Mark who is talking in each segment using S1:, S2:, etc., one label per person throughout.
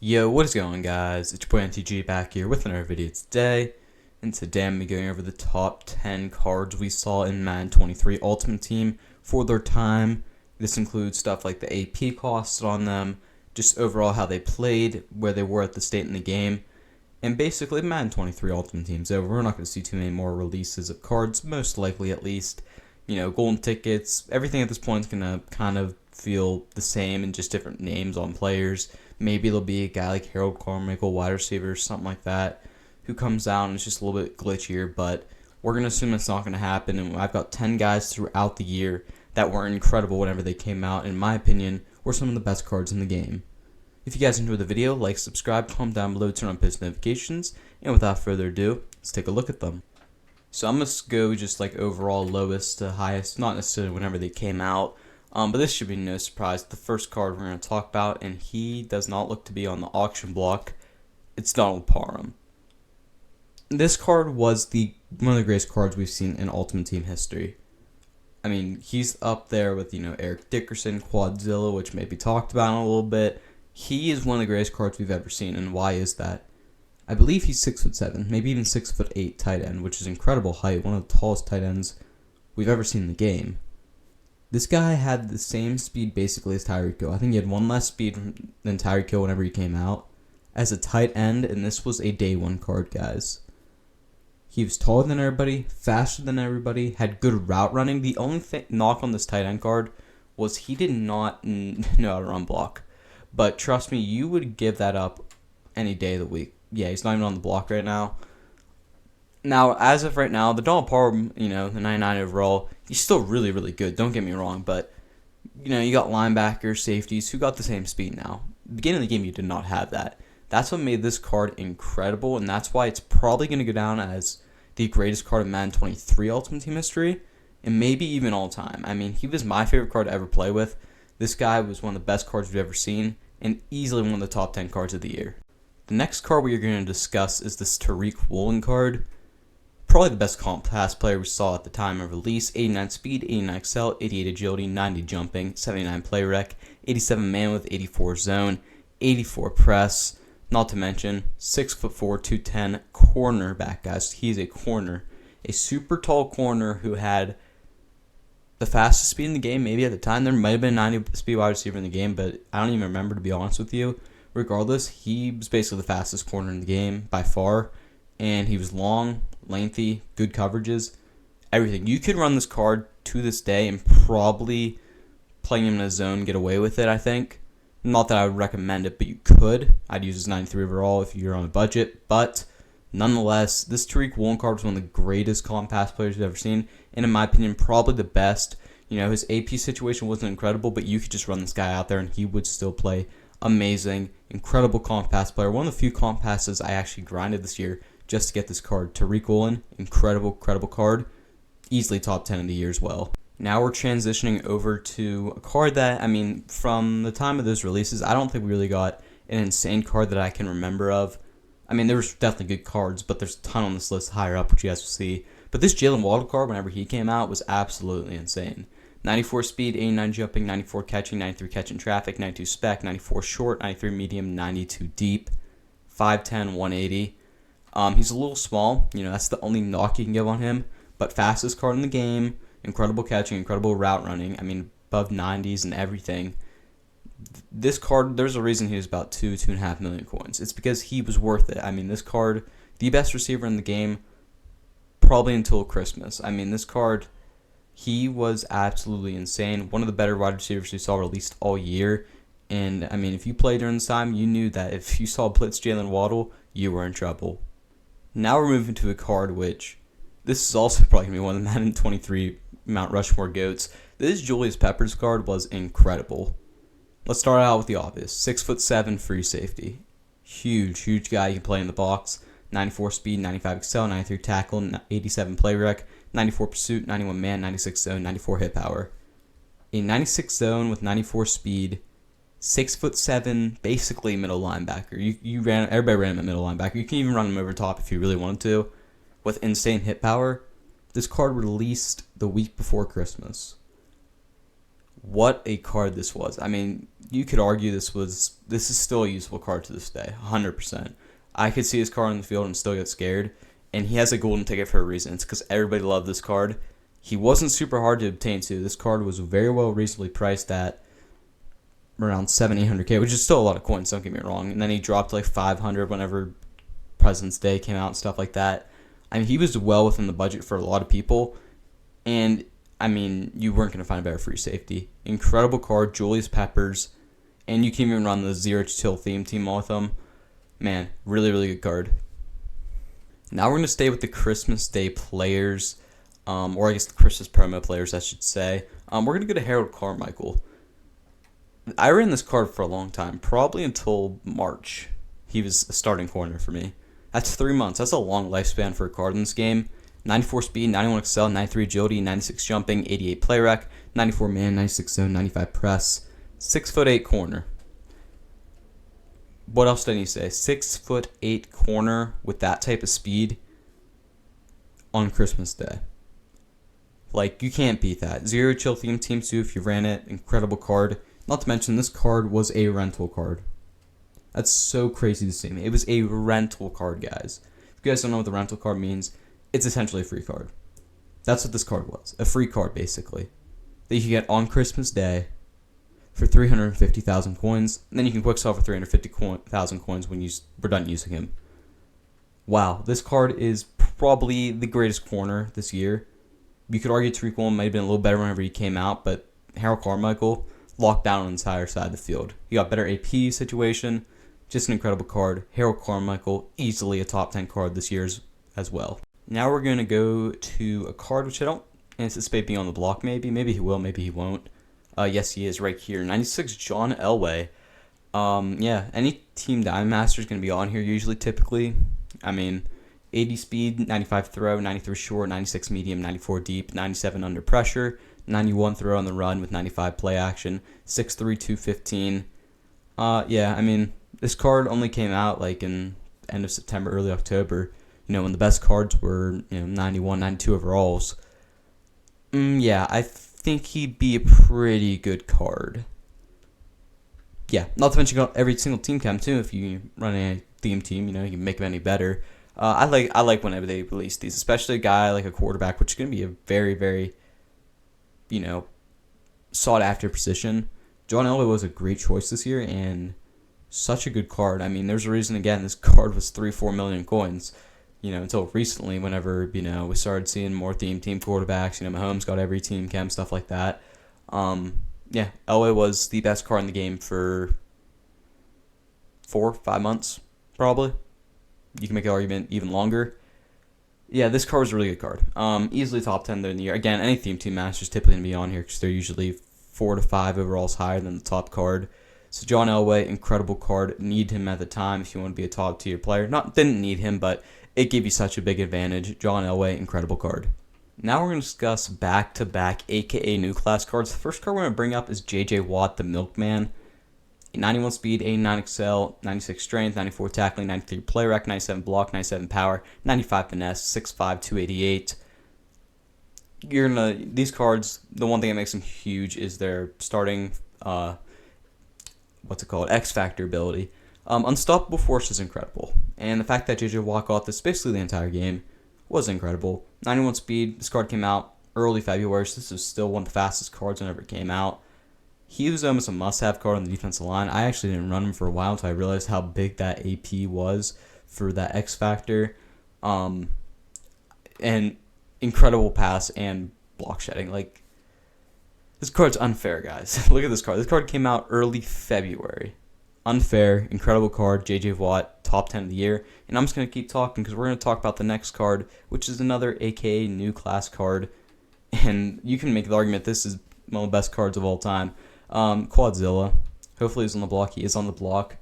S1: Yo, what is going on, guys? It's your boy NTG back here with another video today. And today I'm going over the top 10 cards we saw in Madden 23 Ultimate Team for their time. This includes stuff like the AP costs on them, just overall how they played, where they were at the state in the game. And basically, Madden 23 Ultimate Team's over. We're not going to see too many more releases of cards, most likely at least. You know, golden tickets, everything at this point is going to kind of feel the same and just different names on players. Maybe there'll be a guy like Harold Carmichael, wide receiver, or something like that, who comes out and it's just a little bit glitchier, but we're going to assume it's not going to happen. And I've got 10 guys throughout the year that were incredible whenever they came out. In my opinion, were some of the best cards in the game. If you guys enjoyed the video, like, subscribe, comment down below, turn on post notifications, and without further ado, let's take a look at them. So I'm going to go just like overall lowest to highest, not necessarily whenever they came out. But this should be no surprise. The first card we're going to talk about, and he does not look to be on the auction block. It's Donald Parham. This card was one of the greatest cards we've seen in Ultimate Team history. I mean, he's up there with, Eric Dickerson, Quadzilla, which may be talked about in a little bit. He is one of the greatest cards we've ever seen, and why is that? I believe he's 6'7", maybe even 6'8" tight end, which is incredible height, one of the tallest tight ends we've ever seen in the game. This guy had the same speed basically as TARIQ. I think he had one less speed than TARIQ whenever he came out as a tight end, and this was a day one card, guys. He was taller than everybody, faster than everybody, had good route running. The only knock on this tight end card was he did not know how to run block. But trust me, you would give that up any day of the week. Yeah, he's not even on the block right now. Now, as of right now, the Donald Parham, the 99 overall, he's still really, really good. Don't get me wrong, but, you got linebackers, safeties who got the same speed now. Beginning of the game, you did not have that. That's what made this card incredible, and that's why it's probably going to go down as the greatest card in Madden 23 Ultimate Team history, and maybe even all time. I mean, he was my favorite card to ever play with. This guy was one of the best cards we've ever seen, and easily one of the top 10 cards of the year. The next card we are going to discuss is this TARIQ WOOLEN card. Probably the best comp pass player we saw at the time of release. 89 speed, 89 excel, 88 agility, 90 jumping, 79 play rec, 87 man with 84 zone, 84 press. Not to mention 6'4", 210 cornerback, guys. He's a corner, a super tall corner who had the fastest speed in the game. Maybe at the time there might have been a 90 speed wide receiver in the game, but I don't even remember, to be honest with you. Regardless, he was basically the fastest corner in the game by far, and he was long, lengthy, good coverages, everything. You could run this card to this day and probably playing him in a zone get away with it, I think. Not that I would recommend it, but you could. I'd use his 93 overall if you're on a budget, but nonetheless, this TARIQ WOOLEN card was one of the greatest comp pass players we've ever seen, and in my opinion, probably the best. His AP situation wasn't incredible, but you could just run this guy out there and he would still play amazing. Incredible comp pass player. One of the few comp passes I actually grinded this year just to get this card. TARIQ WOOLEN, incredible card. Easily top 10 of the year as well. Now we're transitioning over to a card that, from the time of those releases, I don't think we really got an insane card that I can remember of. There was definitely good cards, but there's a ton on this list higher up, which you guys will see. But this JAYLEN WADDLE card, whenever he came out, was absolutely insane. 94 speed, 89 jumping, 94 catching, 93 catching traffic, 92 spec, 94 short, 93 medium, 92 deep, 5'10", 180. He's a little small. That's the only knock you can give on him. But fastest card in the game, incredible catching, incredible route running. Above 90s and everything. This card, there's a reason he was about 2.5 million coins. It's because he was worth it. This card, the best receiver in the game, probably until Christmas. This card, he was absolutely insane. One of the better wide receivers we saw released all year. And, if you played during this time, you knew that if you saw blitz JAYLEN WADDLE, you were in trouble. Now we're moving to a card which, this is also probably going to be one of the Madden 23 Mount Rushmore GOATs. This Julius Peppers card was incredible. Let's start out with the obvious. 6'7", free safety. Huge guy. You can play in the box. 94 speed, 95 excel, 93 tackle, 87 play rec, 94 pursuit, 91 man, 96 zone, 94 hit power. A 96 zone with 94 speed, 6'7", basically middle linebacker. Everybody ran him at middle linebacker. You can even run him over top if you really wanted to. With insane hit power. This card released the week before Christmas. what a card this was. I mean, you could argue this is still a useful card to this day, 100%. I could see his card on the field and still get scared, and he has a golden ticket for a reason. It's because everybody loved this card. He wasn't super hard to obtain too. This card was very well reasonably priced at around 700-800K, which is still a lot of coins, don't get me wrong. And then he dropped like 500 whenever President's Day came out and stuff like that. I mean, he was well within the budget for a lot of people, and I mean, you weren't going to find a better free safety. Incredible card, Julius Peppers, and you can even run the Zero Chill theme team with him. Man, really, really good card. Now we're going to stay with the Christmas Day players, or I guess the Christmas promo players, I should say. We're going to go to Harold Carmichael. I ran this card for a long time, probably until March. He was a starting corner for me. That's 3 months. That's a long lifespan for a card in this game. 94 speed, 91 excel, 93 agility, 96 jumping, 88 play rec, 94 man, 96 zone, 95 press, 6'8" corner. What else did I need to say? 6'8" corner with that type of speed on Christmas Day. Like, you can't beat that. Zero Chill theme team too if you ran it. Incredible card. Not to mention, this card was a rental card. That's so crazy to see me. It was a rental card, guys. If you guys don't know what the rental card means, it's essentially a free card. That's what this card was. A free card, basically. That you can get on Christmas Day for 350,000 coins. And then you can quick sell for 350,000 coins when we're done using him. Wow, this card is probably the greatest corner this year. You could argue TARIQ might have been a little better whenever he came out, but Harold Carmichael locked down on the entire side of the field. He got better AP situation. Just an incredible card. Harold Carmichael, easily a top 10 card this year as well. Now we're going to go to a card which I don't anticipate being on the block maybe. Maybe he will, maybe he won't. Yes, he is right here. 96 John Elway. Yeah, any Team Diamond Master is going to be on here usually, typically. I mean, 80 speed, 95 throw, 93 short, 96 medium, 94 deep, 97 under pressure, 91 throw on the run with 95 play action, 6'3", 215. Yeah, I mean, this card only came out like in end of September, early October. You know, when the best cards were, 91, 92 overalls. Yeah, I think he'd be a pretty good card. Yeah, not to mention every single team cam too. If you run a theme team, you can make them any better. I like whenever they release these, especially a guy like a quarterback, which is going to be a very, very, sought after position. John Elway was a great choice this year and such a good card. I mean, there's a reason, again, this card was 3-4 million coins, until recently whenever, we started seeing more team quarterbacks. Mahomes got every team cam, stuff like that. Yeah, Elway was the best card in the game for 4-5 months, probably. You can make an argument even longer. Yeah, this card was a really good card. Easily top 10 in the year. Again, any team masters typically going to be on here because they're usually 4 to 5 overalls higher than the top card. So John Elway, incredible card. Need him at the time if you want to be a top tier player. Didn't need him, but it gave you such a big advantage. John Elway, incredible card. Now we're going to discuss back-to-back, aka new class cards. The first card we're going to bring up is J.J. Watt, the Milkman. 91 speed, 89 excel, 96 strength, 94 tackling, 93 play rec, 97 block, 97 power, 95 finesse, 6'5", 288. These cards, the one thing that makes them huge is their starting, X Factor ability. Unstoppable Force is incredible. And the fact that J.J. Watt got this basically the entire game was incredible. 91 speed, this card came out early February, so this is still one of the fastest cards whenever it came out. He was almost a must-have card on the defensive line. I actually didn't run him for a while until I realized how big that AP was for that X Factor. And incredible pass and block shedding. Like, this card's unfair, guys. Look at this card. This card came out early February. Unfair, incredible card, J.J. Watt, top 10 of the year. And I'm just going to keep talking because we're going to talk about the next card, which is another AKA new class card. And you can make the argument this is one of the best cards of all time. Quadzilla. Hopefully he's on the block. He is on the block.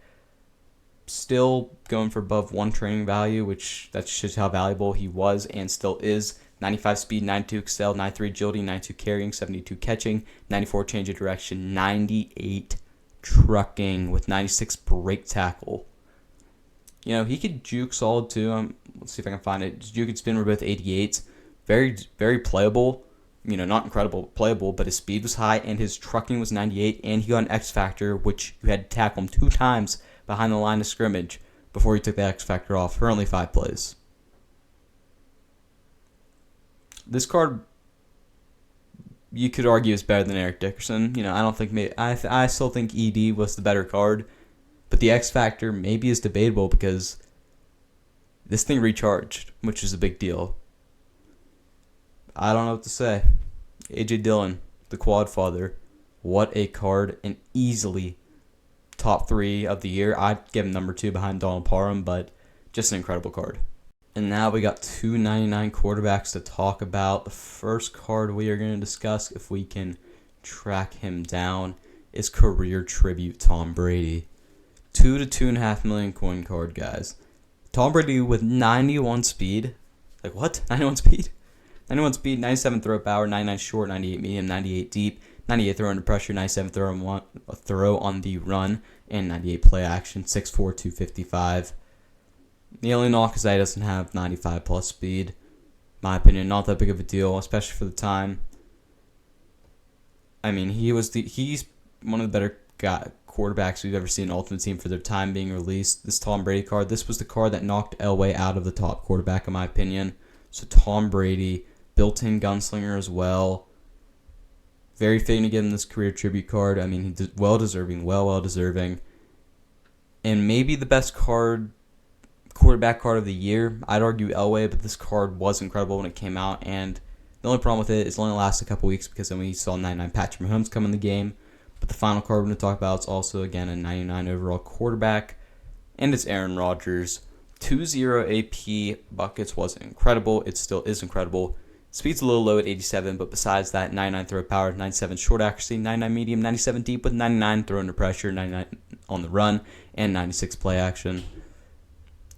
S1: Still going for above 1 training value, which that shows how valuable he was and still is. 95 speed, 92 excel, 93 agility, 92 carrying, 72 catching, 94 change of direction, 98 trucking with 96 break tackle. He could juke solid too. Let's see if I can find it. Juke and spin were both 88s. Very, very playable. not incredible, playable, but his speed was high and his trucking was 98, and he got an X Factor, which you had to tackle him 2 times behind the line of scrimmage before he took the X Factor off for only 5 plays. This card, you could argue, is better than Eric Dickerson. I don't think I still think ED was the better card, but the X Factor maybe is debatable because this thing recharged, which is a big deal. I don't know what to say. AJ Dillon, the quad father, what a card, and easily top 3 of the year. I'd give him number 2 behind Donald Parham, but just an incredible card. And now we got 299 quarterbacks to talk about. The first card we are going to discuss, if we can track him down, is Career Tribute Tom Brady. 2 to 2.5 million coin card, guys. Tom Brady with 91 speed. Like, what? 91 speed? 91 speed, 97 throw power, 99 short, 98 medium, 98 deep, 98 throw under pressure, 97 throw on the run, and 98 play action, 6'4", 255. The only knock is that he doesn't have 95 plus speed. In my opinion, not that big of a deal, especially for the time. I mean, he's one of the better quarterbacks we've ever seen in Ultimate Team for their time being released. This Tom Brady card, this was the card that knocked Elway out of the top quarterback, in my opinion. So Tom Brady, built-in gunslinger as well. Very fitting to give him this career tribute card. I mean, he's well deserving. And maybe the best quarterback card of the year. I'd argue Elway, but this card was incredible when it came out. And the only problem with it is it only lasted a couple weeks because then we saw 99 Patrick Mahomes come in the game. But the final card we're going to talk about is also, again, a 99 overall quarterback. And it's Aaron Rodgers. 2.0 AP buckets was incredible. It still is incredible. Speed's a little low at 87, but besides that, 99 throw power, 97 short accuracy, 99 medium, 97 deep with 99 throw under pressure, 99 on the run, and 96 play action.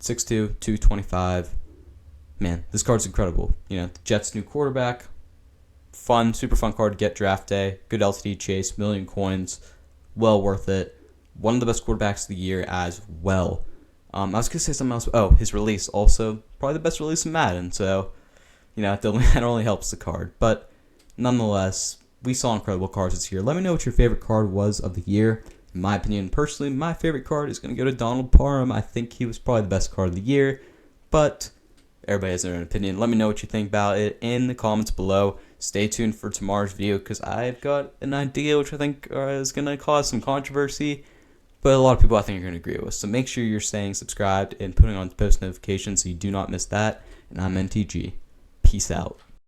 S1: 6'2", 225. Man, this card's incredible. The Jets' new quarterback. Fun, super fun card to get draft day. Good LTD chase, million coins. Well worth it. One of the best quarterbacks of the year as well. I was going to say something else. Oh, his release also. Probably the best release in Madden. So, that only helps the card. But nonetheless, we saw incredible cards this year. Let me know what your favorite card was of the year. In my opinion, personally, my favorite card is going to go to Donald Parham. I think he was probably the best card of the year. But everybody has their own opinion. Let me know what you think about it in the comments below. Stay tuned for tomorrow's video because I've got an idea which I think is going to cause some controversy. But a lot of people I think are going to agree with. So make sure you're staying subscribed and putting on post notifications so you do not miss that. And I'm NTG. Peace out.